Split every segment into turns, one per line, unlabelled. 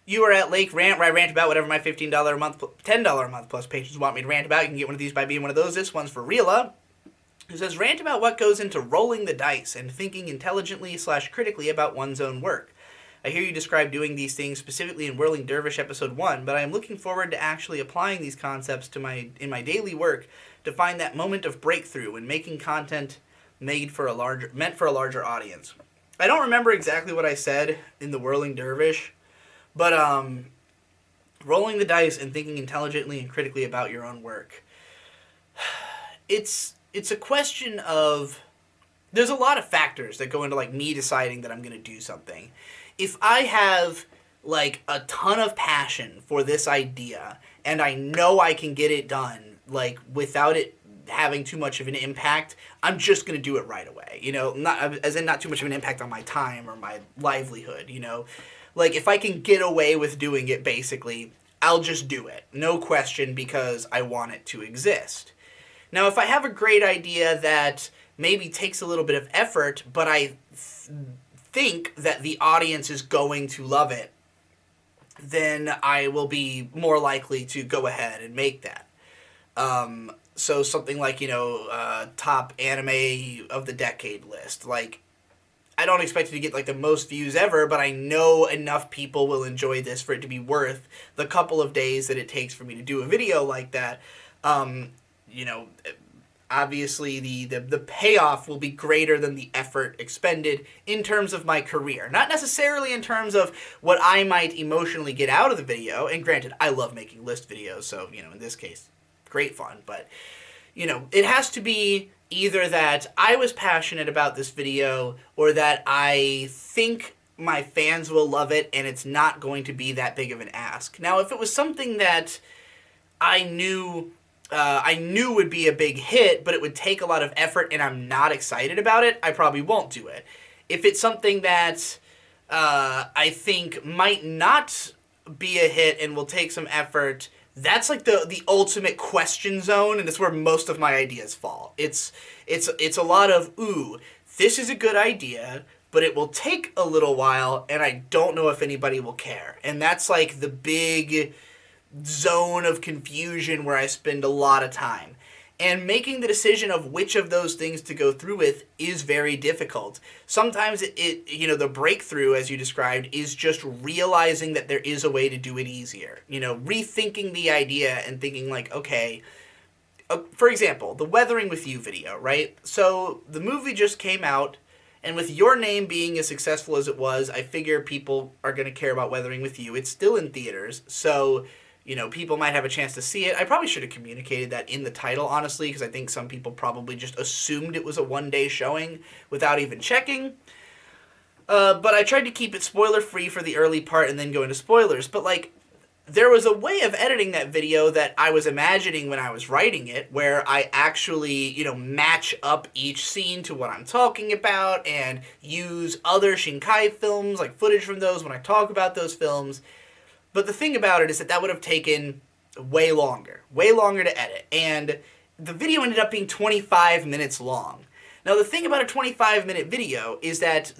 You are at Lake Rant, where I rant about whatever my $15 a month, $10 a month plus patrons want me to rant about. You can get one of these by being one of those. This one's for Reela, who says, rant about what goes into rolling the dice and thinking intelligently / critically about one's own work. I hear you describe doing these things specifically in Whirling Dervish episode 1, but I am looking forward to actually applying these concepts to in my daily work to find that moment of breakthrough when making content meant for a larger audience. I don't remember exactly what I said in the Whirling Dervish, but rolling the dice and thinking intelligently and critically about your own work. It's a question of, there's a lot of factors that go into like me deciding that I'm going to do something. If I have like a ton of passion for this idea and I know I can get it done like without it having too much of an impact, I'm just going to do it right away. You know, not too much of an impact on my time or my livelihood, you know. Like, if I can get away with doing it, basically, I'll just do it. No question, because I want it to exist. Now, if I have a great idea that maybe takes a little bit of effort, but I think that the audience is going to love it, then I will be more likely to go ahead and make that. So something like, you know, top anime of the decade list. Like, I don't expect it to get like the most views ever, but I know enough people will enjoy this for it to be worth the couple of days that it takes for me to do a video like that. You know, obviously the payoff will be greater than the effort expended in terms of my career. Not necessarily in terms of what I might emotionally get out of the video, and granted, I love making list videos, so, you know, in this case, great fun, but, you know, it has to be either that I was passionate about this video or that I think my fans will love it and it's not going to be that big of an ask. Now, if it was something that I knew would be a big hit, but it would take a lot of effort and I'm not excited about it, I probably won't do it. If it's something that I think might not be a hit and will take some effort, that's like the ultimate question zone, and it's where most of my ideas fall. It's a lot of, ooh, this is a good idea, but it will take a little while, and I don't know if anybody will care. And that's like the big zone of confusion where I spend a lot of time. And making the decision of which of those things to go through with is very difficult. Sometimes you know, the breakthrough, as you described, is just realizing that there is a way to do it easier. You know, rethinking the idea and thinking like, okay, for example, the Weathering with You video, right? So the movie just came out, and with Your Name being as successful as it was, I figure people are going to care about Weathering with You. It's still in theaters, so, you know, people might have a chance to see it. I probably should have communicated that in the title, honestly, because I think some people probably just assumed it was a one-day showing without even checking. But I tried to keep it spoiler-free for the early part and then go into spoilers. But, like, there was a way of editing that video that I was imagining when I was writing it, where I actually, you know, match up each scene to what I'm talking about and use other Shinkai films, like footage from those when I talk about those films. But the thing about it is that would have taken way longer to edit. And the video ended up being 25 minutes long. Now, the thing about a 25-minute video is that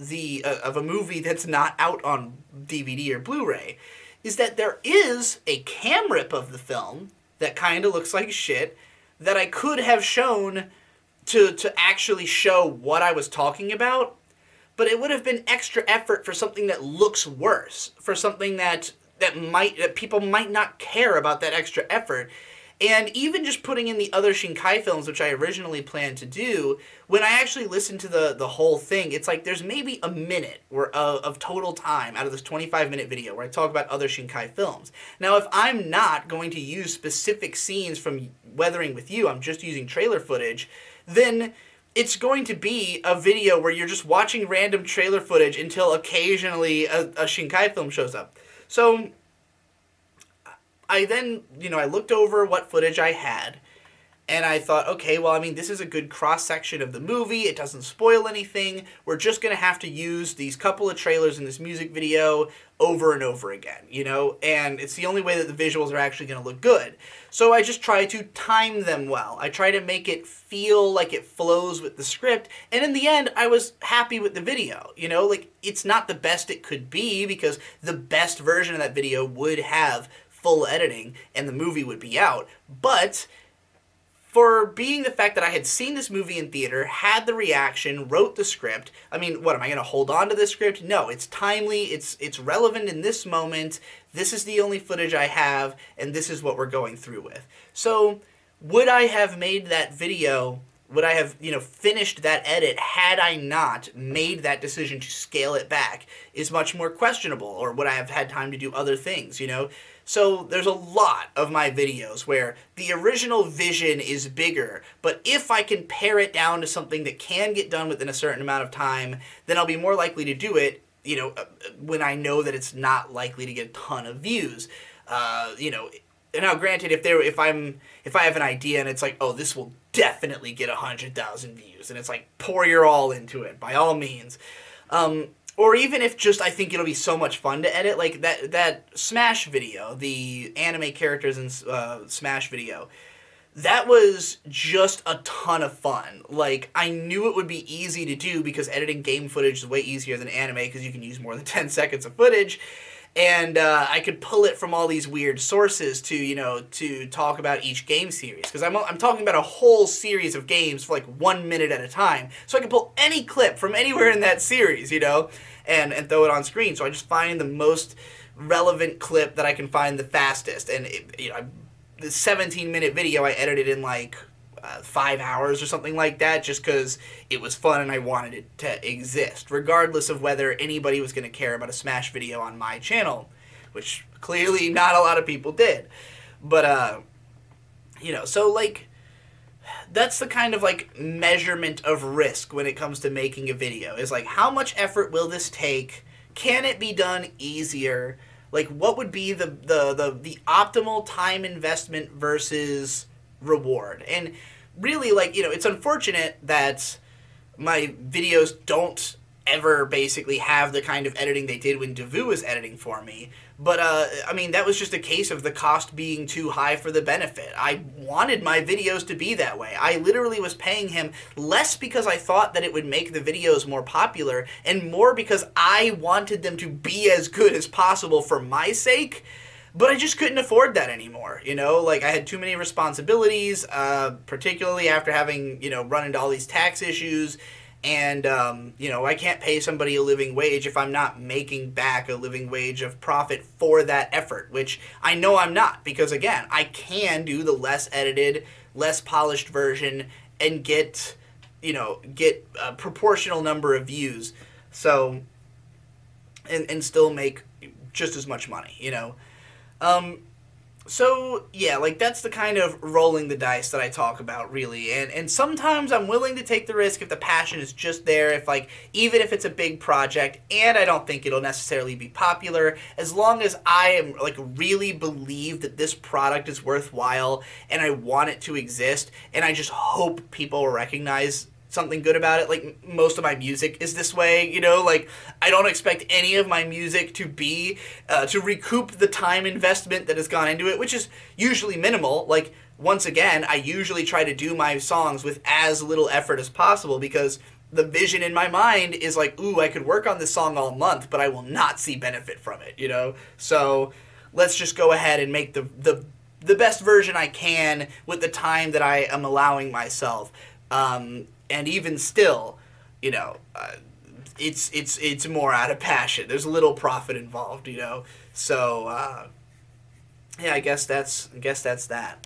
of a movie that's not out on DVD or Blu-ray is that there is a cam rip of the film that kind of looks like shit that I could have shown to actually show what I was talking about, but it would have been extra effort for something that looks worse, for something that people might not care about that extra effort. And even just putting in the other Shinkai films, which I originally planned to do, when I actually listened to the whole thing, it's like there's maybe a minute of total time out of this 25-minute video where I talk about other Shinkai films. Now, if I'm not going to use specific scenes from Weathering with You, I'm just using trailer footage, then it's going to be a video where you're just watching random trailer footage until occasionally a Shinkai film shows up. So I then, you know, I looked over what footage I had, And I thought, okay, well, I mean, this is a good cross-section of the movie. It doesn't spoil anything. We're just going to have to use these couple of trailers in this music video over and over again, you know? And it's the only way that the visuals are actually going to look good. So I just try to time them well. I try to make it feel like it flows with the script. And in the end, I was happy with the video, you know? Like, it's not the best it could be, because the best version of that video would have full editing and the movie would be out. But for being the fact that I had seen this movie in theater, had the reaction, wrote the script, I mean, what, am I going to hold on to this script? No, it's timely, it's relevant in this moment, this is the only footage I have, and this is what we're going through with. So, would I have made that video, would I have, you know, finished that edit had I not made that decision to scale it back, is much more questionable, or would I have had time to do other things, you know? So there's a lot of my videos where the original vision is bigger, but if I can pare it down to something that can get done within a certain amount of time, then I'll be more likely to do it, you know, when I know that it's not likely to get a ton of views. You know, now granted, if I have an idea and it's like, oh, this will definitely get 100,000 views, and it's like, pour your all into it, by all means. Or even if just I think it'll be so much fun to edit, like that Smash video, the anime characters in Smash video, that was just a ton of fun. Like, I knew it would be easy to do because editing game footage is way easier than anime because you can use more than 10 seconds of footage. And I could pull it from all these weird sources to, you know, to talk about each game series. Because I'm talking about a whole series of games for like 1 minute at a time. So I can pull any clip from anywhere in that series, you know, and throw it on screen. So I just find the most relevant clip that I can find the fastest. And, you know, the 17-minute video I edited in like 5 hours or something like that, just because it was fun and I wanted it to exist, regardless of whether anybody was going to care about a Smash video on my channel, which clearly not a lot of people did. But, you know, so, like, that's the kind of, like, measurement of risk when it comes to making a video, is, like, how much effort will this take? Can it be done easier? Like, what would be the optimal time investment versus reward? And really, like, you know, it's unfortunate that my videos don't ever basically have the kind of editing they did when Devu was editing for me. But, I mean, that was just a case of the cost being too high for the benefit. I wanted my videos to be that way. I literally was paying him less because I thought that it would make the videos more popular, and more because I wanted them to be as good as possible for my sake. But I just couldn't afford that anymore, you know? Like, I had too many responsibilities, particularly after having, you know, run into all these tax issues. And, you know, I can't pay somebody a living wage if I'm not making back a living wage of profit for that effort, which I know I'm not. Because, again, I can do the less edited, less polished version and get, you know, get a proportional number of views. So, and still make just as much money, you know? So, yeah, like, that's the kind of rolling the dice that I talk about, really, and sometimes I'm willing to take the risk if the passion is just there, if, like, even if it's a big project, and I don't think it'll necessarily be popular, as long as I am, like, really believe that this product is worthwhile, and I want it to exist, and I just hope people recognize something good about it. Like, most of my music is this way, you know? Like, I don't expect any of my music to be, to recoup the time investment that has gone into it, which is usually minimal. Like, once again, I usually try to do my songs with as little effort as possible, because the vision in my mind is like, ooh, I could work on this song all month, but I will not see benefit from it, you know? So, let's just go ahead and make the best version I can with the time that I am allowing myself. And even still, you know, it's more out of passion. There's little profit involved, you know. So, yeah, I guess that's that.